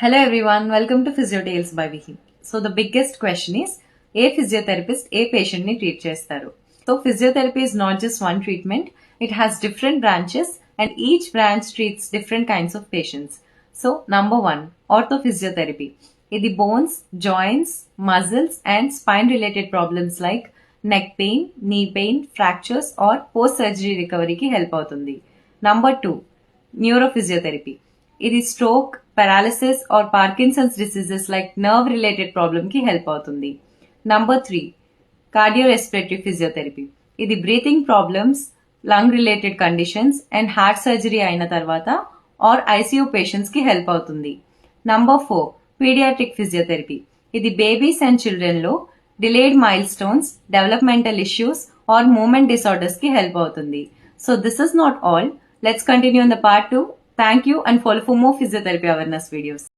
Hello everyone, welcome to Physio Tales by Vihi. So the biggest question is, physiotherapist patient ni treat chestaru? So physiotherapy is not just one treatment, it has different branches and each branch treats different kinds of patients. So number 1, orthophysiotherapy. ఇది bones, joints, muscles and spine related problems like neck pain, knee pain, fractures or post surgery recovery కి help అవుతుంది. Number 2, neurophysiotherapy. ఇది stroke, paralysis or Parkinson's diseases like nerve related problem కి help అవుతుంది. Number 3, cardiorespiratory physiotherapy. ఇది breathing problems, lung related conditions and heart surgery అయిన తర్వాత or ICU patients కి help అవుతుంది. Number 4, paediatric physiotherapy. ఇది బేబీస్ అండ్ చిల్డ్రన్ లో delayed milestones, developmental issues or movement disorders కి హెల్ప్ అవుతుంది. So this is not all. Let's continue in the part 2. Thank you and follow for more physiotherapy awareness videos.